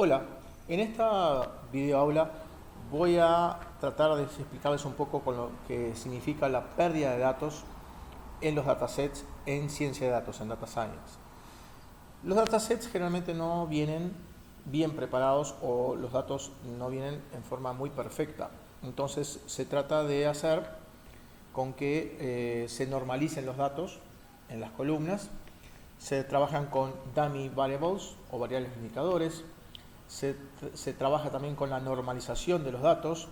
Hola, en esta videoaula voy a tratar de explicarles un poco con lo que significa la pérdida de datos en los datasets en ciencia de datos, en data science. Los datasets generalmente no vienen bien preparados o los datos no vienen en forma muy perfecta. Entonces se trata de hacer con que se normalicen los datos en las columnas. Se trabajan con dummy variables o variables indicadores. Se trabaja también con la normalización de los datos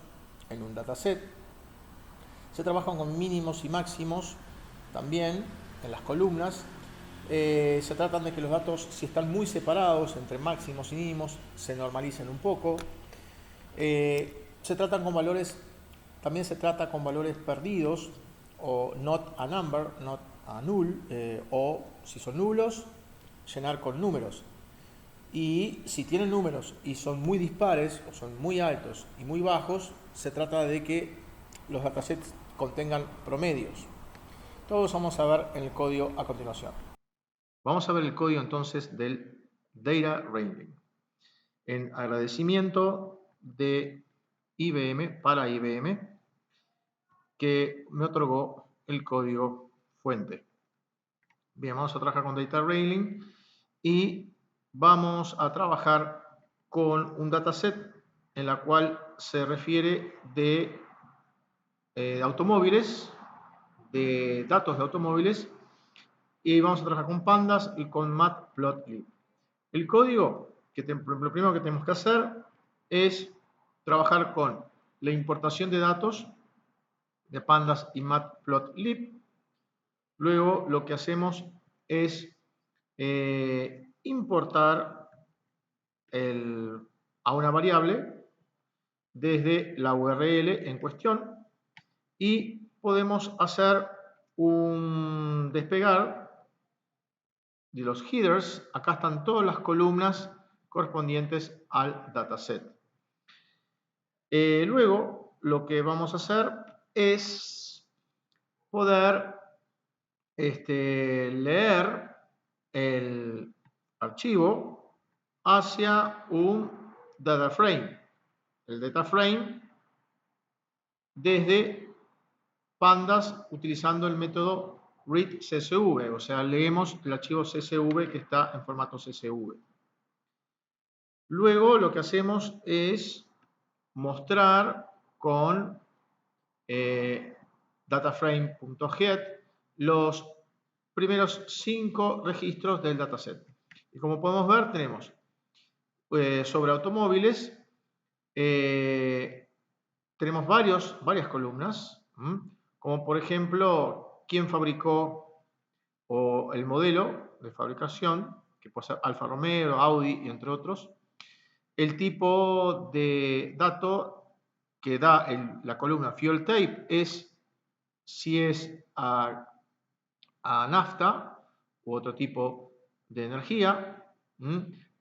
en un dataset. Se trabaja con mínimos y máximos también en las columnas. Se tratan de que los datos, si están muy separados entre máximos y mínimos, se normalicen un poco. Se tratan con valores, también se trata con valores perdidos o not a number, not a null, o si son nulos, llenar con números. Y si tienen números y son muy dispares, o son muy altos y muy bajos, se trata de que los datasets contengan promedios. Todos vamos a ver en el código a continuación. Vamos a ver el código entonces del Data Wrangling. En agradecimiento de IBM, para IBM, que me otorgó el código fuente. Bien, vamos a trabajar con Data Wrangling y vamos a trabajar con un dataset en la cual se refiere de automóviles, de datos de automóviles, y vamos a trabajar con pandas y con matplotlib. El código, lo primero que tenemos que hacer es trabajar con la importación de datos de pandas y matplotlib. Luego lo que hacemos es importar a una variable desde la URL en cuestión y podemos hacer un despegar de los headers. Acá están todas las columnas correspondientes al dataset. Luego lo que vamos a hacer es poder leer el archivo hacia un data frame. El data frame desde pandas utilizando el método read CSV, o sea, leemos el archivo CSV que está en formato CSV. Luego lo que hacemos es mostrar con dataframe.get los primeros 5 registros del dataset. Y como podemos ver, tenemos sobre automóviles, tenemos varias columnas, como por ejemplo, quién fabricó o el modelo de fabricación, que puede ser Alfa Romeo, Audi y entre otros. El tipo de dato que da la columna Fuel Type es si es a nafta u otro tipo de energía.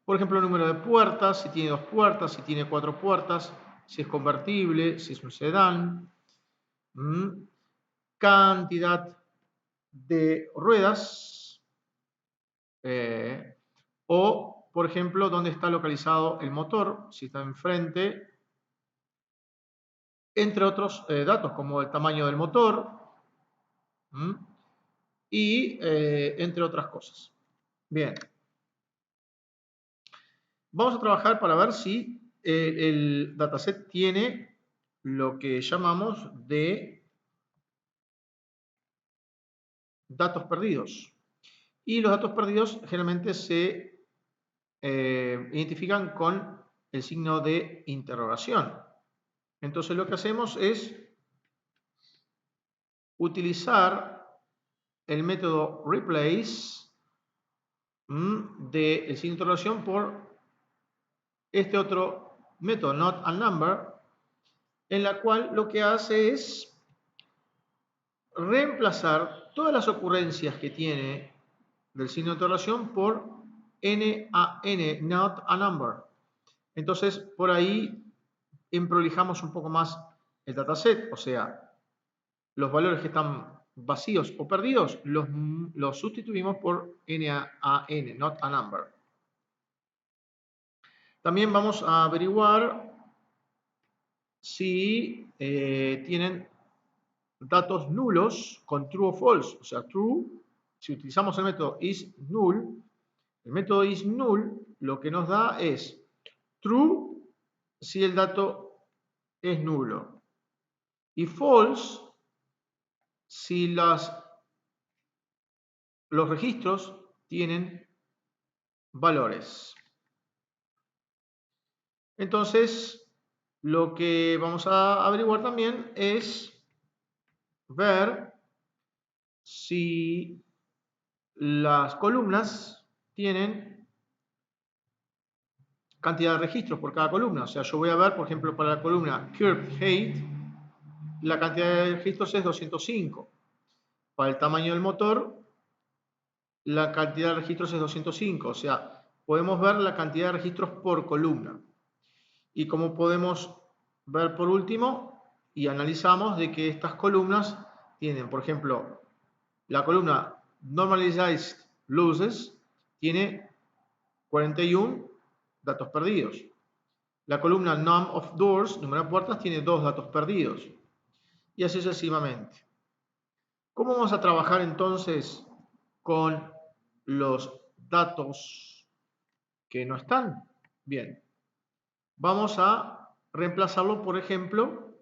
Por ejemplo, el número de puertas, si tiene 2 puertas, si tiene 4 puertas, si es convertible, si es un sedán. Cantidad de ruedas. O, por ejemplo, dónde está localizado el motor, si está enfrente, entre otros datos como el tamaño del motor y entre otras cosas. Bien. Vamos a trabajar para ver si el dataset tiene lo que llamamos de datos perdidos. Y los datos perdidos generalmente se identifican con el signo de interrogación. Entonces lo que hacemos es utilizar el método replace del signo de interrogación por este otro método, not a number, en la cual lo que hace es reemplazar todas las ocurrencias que tiene del signo de interrogación por NaN, not a number. Entonces, por ahí emprolijamos un poco más el dataset, o sea, los valores que están vacíos o perdidos los sustituimos por NaN, not a number. También vamos a averiguar si tienen datos nulos con true o false. O sea, true, si utilizamos el método isNull, el método isNull lo que nos da es true si el dato es nulo y false si los registros tienen valores. Entonces, lo que vamos a averiguar también es ver si las columnas tienen cantidad de registros por cada columna. O sea, yo voy a ver, por ejemplo, para la columna curve height, la cantidad de registros es 205. Para el tamaño del motor, la cantidad de registros es 205. O sea, podemos ver la cantidad de registros por columna. Y como podemos ver por último, y analizamos de que estas columnas tienen, por ejemplo, la columna Normalized Losses tiene 41 datos perdidos. La columna Num of Doors, número de puertas, tiene 2 datos perdidos. Y así sucesivamente. ¿Cómo vamos a trabajar entonces con los datos que no están? Bien, vamos a reemplazarlo, por ejemplo,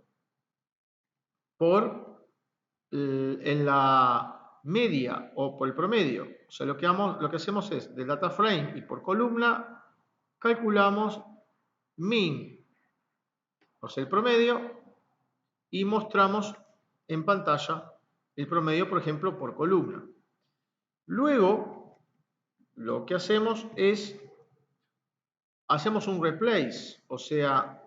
por en la media o por el promedio. O sea, lo que hacemos es del data frame y por columna calculamos min, o sea, el promedio, y mostramos en pantalla el promedio, por ejemplo, por columna. Luego, lo que hacemos es, hacemos un replace, o sea,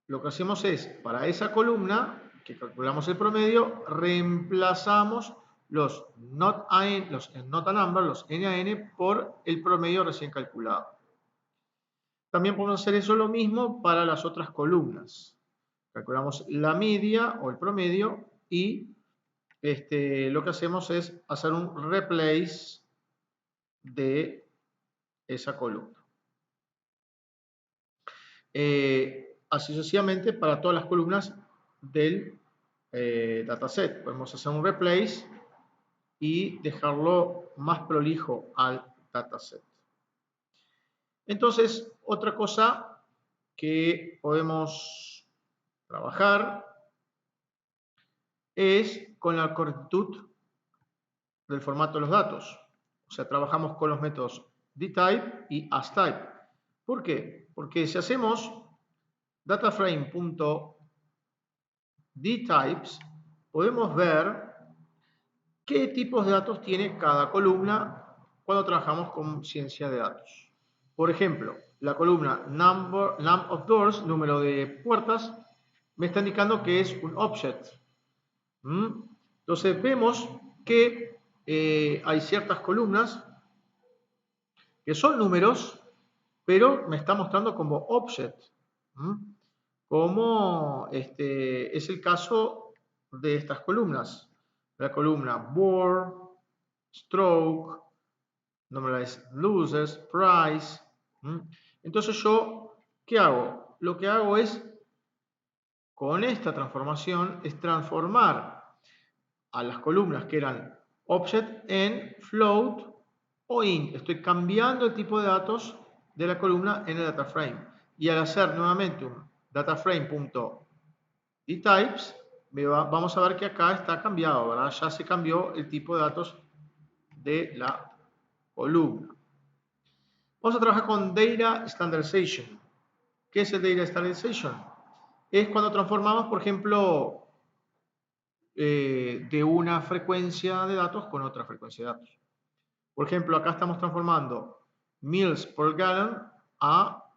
lo que hacemos es, para esa columna, que calculamos el promedio, reemplazamos los not a number, los n a n, por el promedio recién calculado. También podemos hacer eso lo mismo para las otras columnas. Calculamos la media o el promedio y lo que hacemos es hacer un replace de esa columna. Así sucesivamente para todas las columnas del dataset. Podemos hacer un replace y dejarlo más prolijo al dataset. Entonces, otra cosa que podemos trabajar es con la correctitud del formato de los datos. O sea, trabajamos con los métodos dtype y astype. ¿Por qué? Porque si hacemos dataframe.dtypes, podemos ver qué tipos de datos tiene cada columna cuando trabajamos con ciencia de datos. Por ejemplo, la columna num of doors, número de puertas, me está indicando que es un object. Entonces vemos que hay ciertas columnas que son números, pero me está mostrando como object. Como es el caso de estas columnas. La columna bore, stroke, normalized losses, price. Entonces yo, ¿qué hago? Lo que hago es, con esta transformación, es transformar a las columnas que eran object en float o int. Estoy cambiando el tipo de datos de la columna en el data frame. Y al hacer nuevamente un dataframe.dtypes, vamos a ver que acá está cambiado, ¿verdad? Ya se cambió el tipo de datos de la columna. Vamos a trabajar con Data Standardization. ¿Qué es el Data Standardization? Es cuando transformamos, por ejemplo, de una frecuencia de datos con otra frecuencia de datos. Por ejemplo, acá estamos transformando mils por gallon a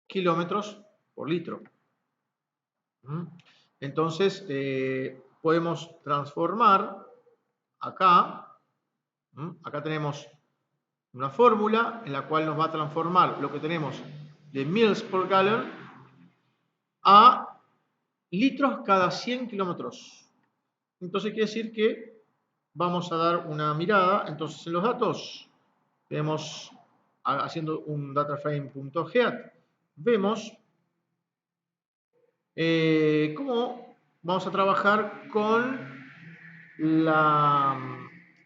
kilómetros por litro. Entonces, podemos transformar acá. Acá tenemos una fórmula en la cual nos va a transformar lo que tenemos de mils por gallon a litros cada 100 kilómetros. Entonces quiere decir que vamos a dar una mirada. Entonces en los datos tenemos haciendo un dataframe.head, vemos cómo vamos a trabajar con la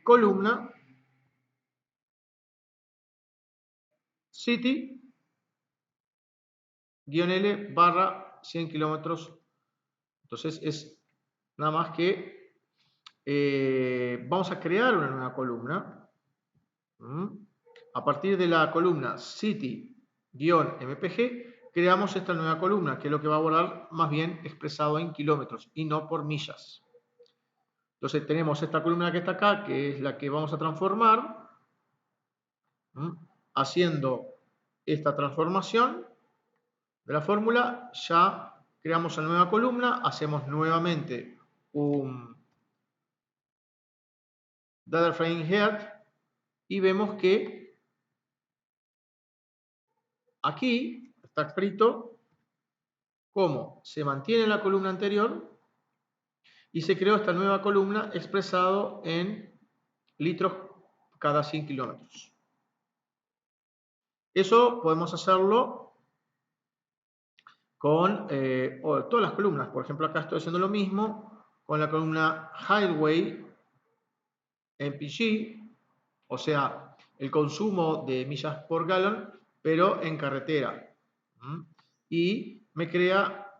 columna city-l barra 100 kilómetros. Entonces es nada más que vamos a crear una nueva columna. A partir de la columna city-mpg creamos esta nueva columna, que es lo que va a volar más bien expresado en kilómetros y no por millas. Entonces tenemos esta columna que está acá, que es la que vamos a transformar, haciendo esta transformación de la fórmula, ya creamos la nueva columna, hacemos nuevamente un data frame head y vemos que aquí está escrito cómo se mantiene la columna anterior y se creó esta nueva columna expresado en litros cada 100 kilómetros. Eso podemos hacerlo con todas las columnas. Por ejemplo, acá estoy haciendo lo mismo con la columna Highway MPG, o sea, el consumo de millas por galón, pero en carretera. Y me crea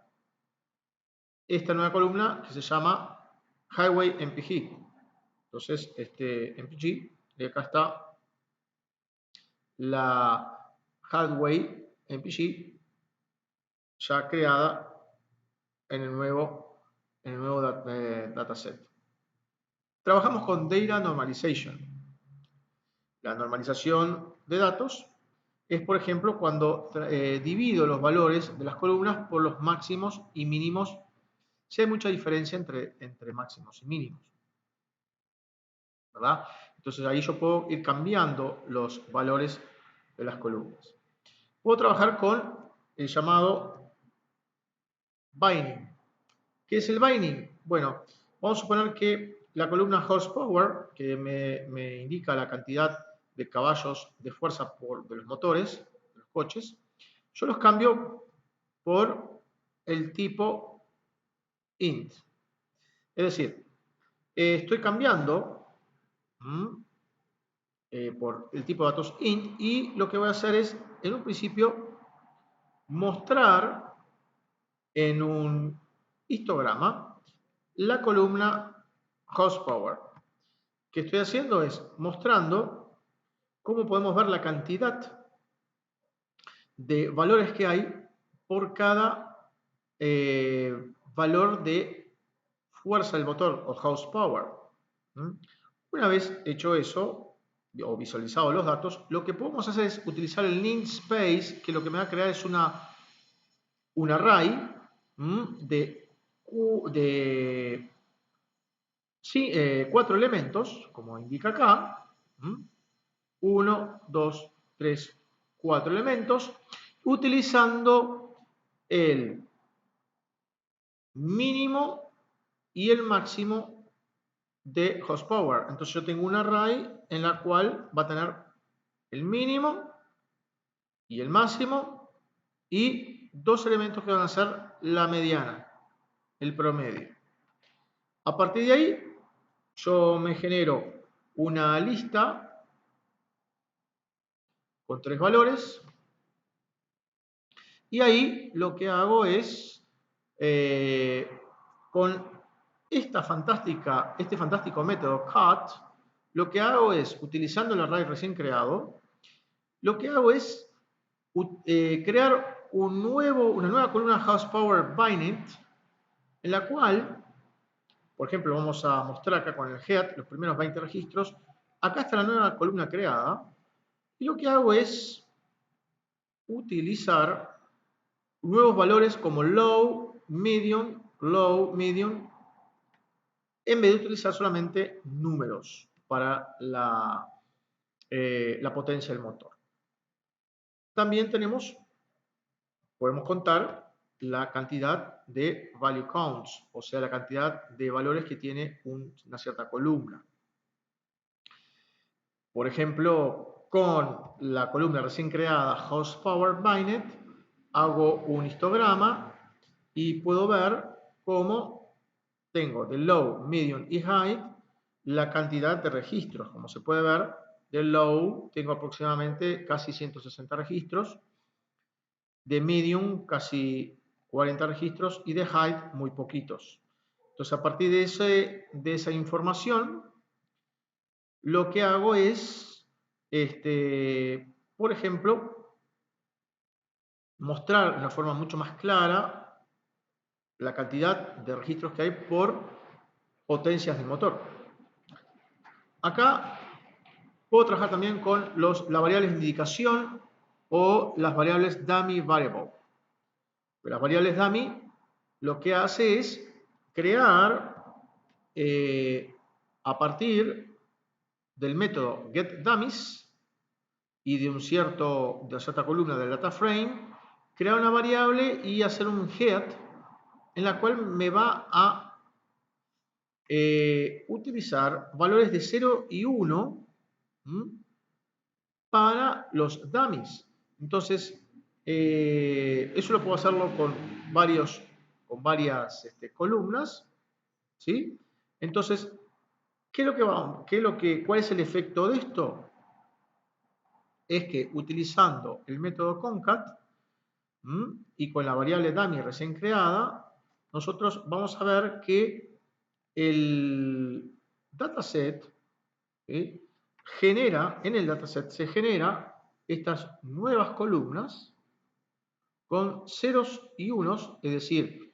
esta nueva columna que se llama Highway MPG. Entonces, este MPG, y acá está la Highway MPG ya creada en el nuevo dataset. Trabajamos con Data Normalization. La normalización de datos es, por ejemplo, cuando divido los valores de las columnas por los máximos y mínimos, si hay mucha diferencia entre máximos y mínimos, ¿verdad? Entonces ahí yo puedo ir cambiando los valores de las columnas. Puedo trabajar con el llamado binding. ¿Qué es el binding? Bueno, vamos a suponer que la columna horsepower, que me indica la cantidad de caballos de fuerza de los motores, de los coches, yo los cambio por el tipo int. Es decir, estoy cambiando por el tipo de datos int y lo que voy a hacer es, en un principio, mostrar en un histograma la columna horsepower. ¿Qué estoy haciendo? Es mostrando cómo podemos ver la cantidad de valores que hay por cada valor de fuerza del motor o horsepower. Una vez hecho eso, o visualizado los datos, lo que podemos hacer es utilizar el namespace, que lo que me va a crear es un array de 4 elementos, como indica acá. 1, 2, 3, 4 elementos, utilizando el mínimo y el máximo de horsepower. Entonces yo tengo un array en la cual va a tener el mínimo y el máximo y 2 elementos que van a ser la mediana, el promedio. A partir de ahí yo me genero una lista con 3 valores y ahí lo que hago es con este fantástico método cut, lo que hago es, utilizando el array recién creado, lo que hago es crear una nueva columna horsepower binding, en la cual, por ejemplo, vamos a mostrar acá con el head los primeros 20 registros. Acá está la nueva columna creada. Y lo que hago es utilizar nuevos valores como low, medium, en vez de utilizar solamente números para la potencia del motor. También podemos contar la cantidad de value counts, o sea, la cantidad de valores que tiene una cierta columna. Por ejemplo, con la columna recién creada Horsepower Binet, hago un histograma y puedo ver cómo tengo de low, medium y high la cantidad de registros. Como se puede ver, de low tengo aproximadamente casi 160 registros, de medium casi 40 registros y de high muy poquitos. Entonces, a partir de esa información, lo que hago es, por ejemplo, mostrar de una forma mucho más clara la cantidad de registros que hay por potencias del motor. Acá puedo trabajar también con las variables de indicación o las variables dummy variable. Las variables dummy lo que hace es crear a partir del método getDummies y de cierta columna del data frame, crear una variable y hacer un head en la cual me va a utilizar valores de 0 y 1 para los dummies. Entonces, eso lo puedo hacerlo con varias columnas, ¿sí? Entonces, ¿cuál es el efecto de esto? Es que utilizando el método concat y con la variable dummy recién creada, nosotros vamos a ver que el dataset en el dataset se genera estas nuevas columnas con ceros y unos, es decir,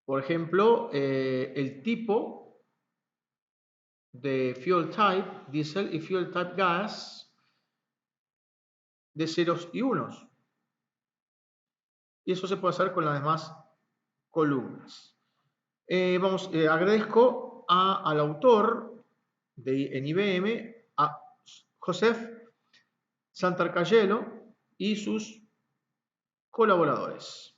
por ejemplo, el tipo de fuel type, diesel y fuel type gas de ceros y unos. Y eso se puede hacer con las demás columnas. Agradezco al autor en IBM, a Joseph Santarcayelo y sus colaboradores.